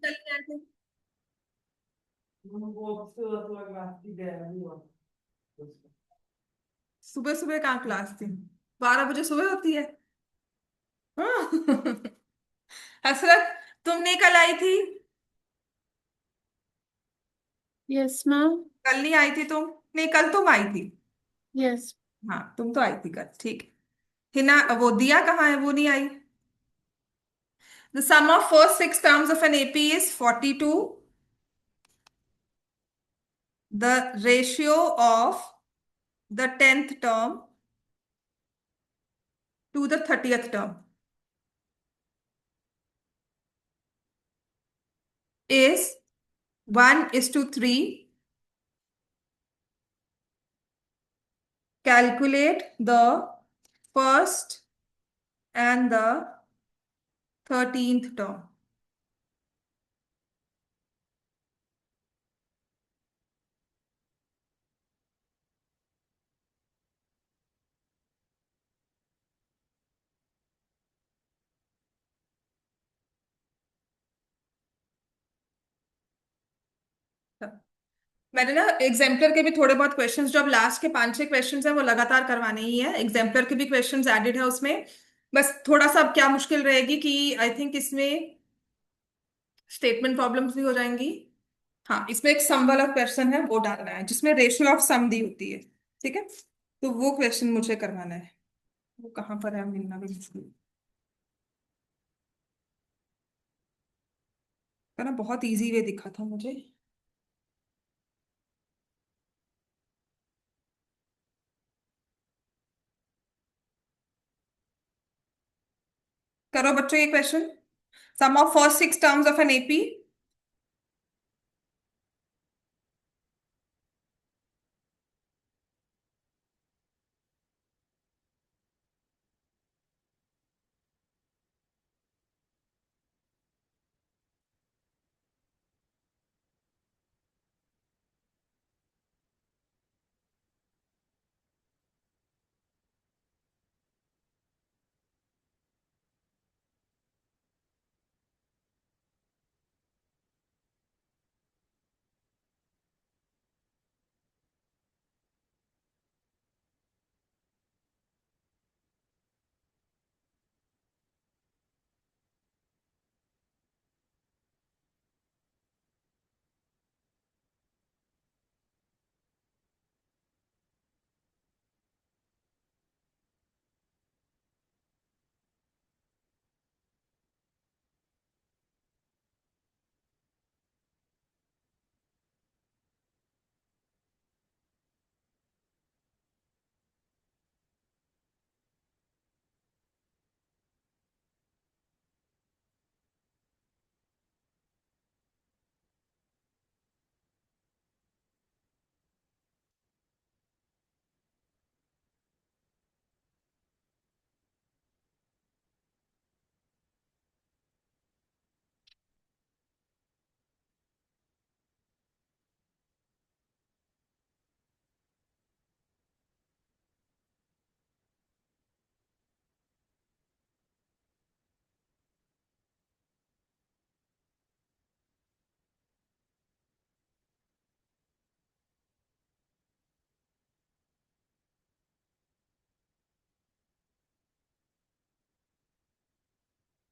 कल नहीं आए थे? सुबह सुबह कहाँ क्लास थी? 12 बजे सुबह होती है। हाँ। हसरत, तुम नहीं कल आई थी? Yes ma'am. कल नहीं आई थी तुम? नहीं, कल तुम आई थी। यस। हाँ, तुम तो आई थी कल, ठीक है। हिना, वो दिया कहाँ है? वो नहीं आई। The sum of first six terms of an AP is 42. The ratio of the 10th term to the 30th term is 1:3. Calculate the first and the 13th term. मैंने ना एग्जाम्पलर के भी थोड़े बहुत क्वेश्चंस, जो अब लास्ट के 5-6 questions हैं वो लगातार करवाने ही है। एग्जाम्पलर के भी क्वेश्चंस एडेड है उसमें। बस थोड़ा सा अब क्या मुश्किल रहेगी कि आई थिंक इसमें स्टेटमेंट प्रॉब्लम्स भी हो जाएंगी। हाँ, इसमें एक सम वाला क्वेश्चन है, वो डालना है जिसमें रेशियो ऑफ सम दी होती है। ठीक है, तो वो क्वेश्चन मुझे करवाना है। वो कहाँ पर है, मिलना भी मुश्किल है ना। बहुत इजी वे दिखा था मुझे। करो बच्चों ये question. Sum of first six terms of an AP.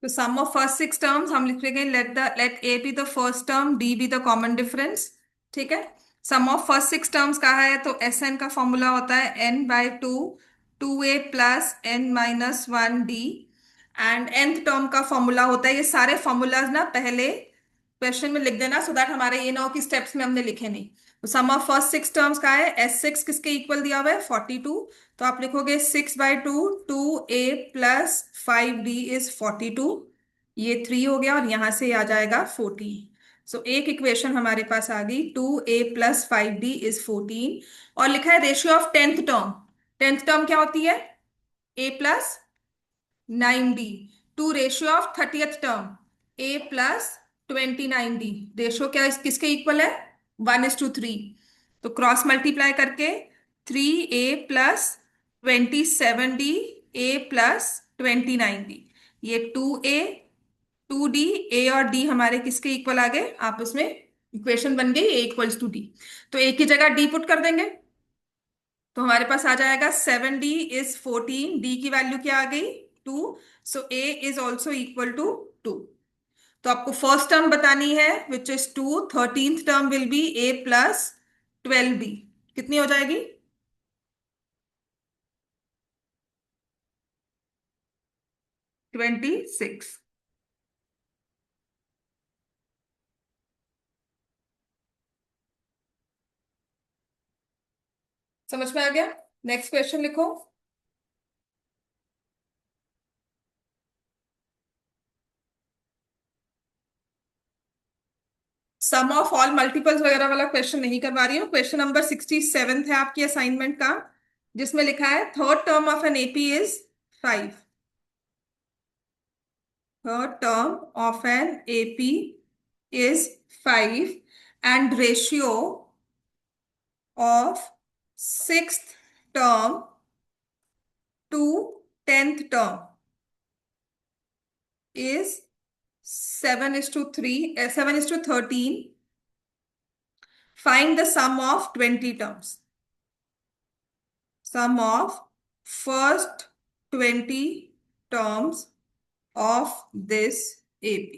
तो sum of first six terms हम लिख लेंगे, let a be the first term, d be the common difference. ठीक है। Sum of first six terms का है तो एस एन का फॉर्मूला होता है n/2, 2a plus n-1 d। And nth term का फॉर्मूला होता है, ये सारे फॉर्मूलाज ना पहले क्वेश्चन में लिख देना, सो दैट हमारे ये ना हो कि स्टेप्स में हमने लिखे नहीं। तो sum of first six terms का है, S6 किसके इक्वल दिया हुआ है, 42। तो आप लिखोगे 6/2, 2a प्लस 5d इज 42। ये 3 हो गया और यहां से आ जाएगा 14। सो एक इक्वेशन हमारे पास आ गई, 2a प्लस 5d इज 14। और लिखा है ratio of tenth term. Tenth term क्या होती है? a+9d। To ratio of thirtieth term, a+29d। Ratio क्या किसके इक्वल है? 1:3। तो क्रॉस मल्टीप्लाई करके 3a+27d, a+29d। ये 2a 2D, ए और डी हमारे किसके इक्वल आ गए आपस में, इक्वेशन बन गई ए इक्वल्स टू डी। तो ए की जगह डी पुट कर देंगे, तो हमारे पास आ जाएगा 7D इज 14, डी की वैल्यू क्या आ गई 2, सो ए इज ऑल्सो इक्वल टू 2। तो आपको फर्स्ट टर्म बतानी है which is 2, 13th term will be A plus 12B, कितनी हो जाएगी 26। समझ में आ गया? नेक्स्ट क्वेश्चन लिखो। सम ऑफ ऑल मल्टीपल्स वगैरह वाला क्वेश्चन नहीं करवा रही हूँ। क्वेश्चन नंबर 67 है आपकी असाइनमेंट का, जिसमें लिखा है third term of an AP is 5। Third term of an AP is 5 and ratio of sixth term to 10th term is 7:13. Find the sum of 20 terms. Sum of first 20 terms of this AP.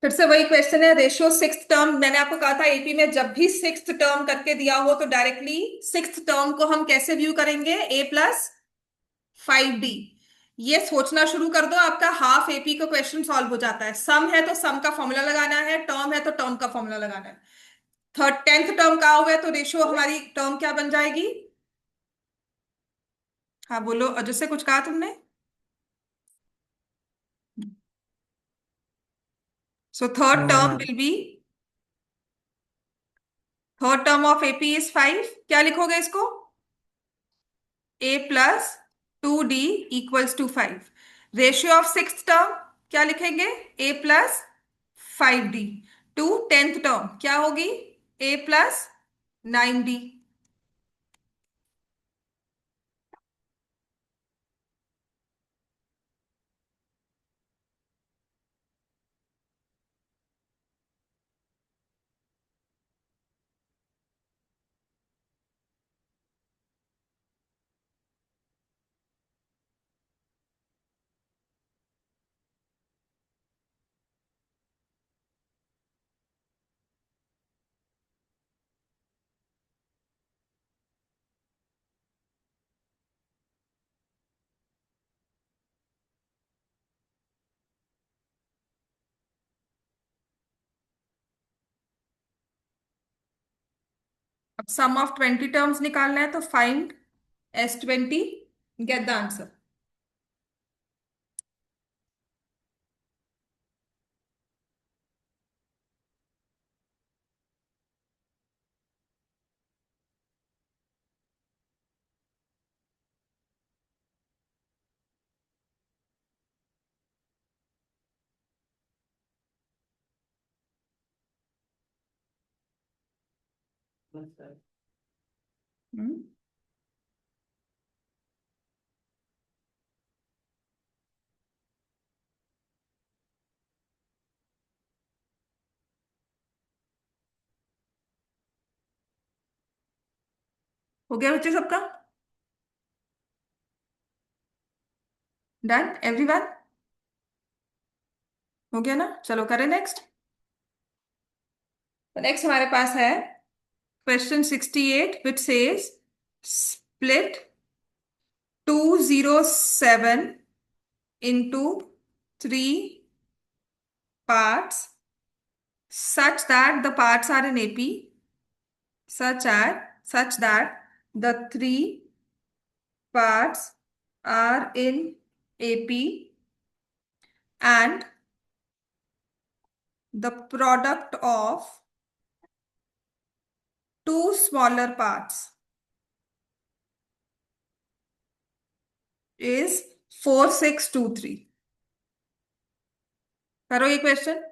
फिर से वही question है, ratio sixth term. मैंने आपको कहा था AP में जब भी सिक्स्थ टर्म करके दिया हो तो डायरेक्टली सिक्स्थ टर्म को हम कैसे व्यू करेंगे, ए प्लस 5D। ये सोचना शुरू कर दो, आपका हाफ एपी का क्वेश्चन सॉल्व हो जाता है। सम है तो सम का फॉर्मूला लगाना है, टर्म है तो टर्म का फॉर्मूला लगाना है। थर्ड 10th टर्म का हुआ है तो रेशियो हमारी टर्म क्या बन जाएगी? हाँ बोलो, अजय से कुछ कहा तुमने? So third term of AP is 5। क्या लिखोगे इसको? A plus 2D equals to 5। Ratio of sixth term क्या लिखेंगे? ए plus 5D to 10th term क्या होगी? A plus 9D। अब सम ऑफ 20 टर्म्स निकालना है तो find S20, get the answer. Hmm, हो गया बच्चे सबका? Done everyone? हो गया ना? चलो करें नेक्स्ट। तो नेक्स्ट हमारे पास है question 68 which says split 207 into 3 parts such that the parts are in AP, such that the 3 parts are in AP and the product of 2 smaller parts is 4623। करो ये क्वेश्चन।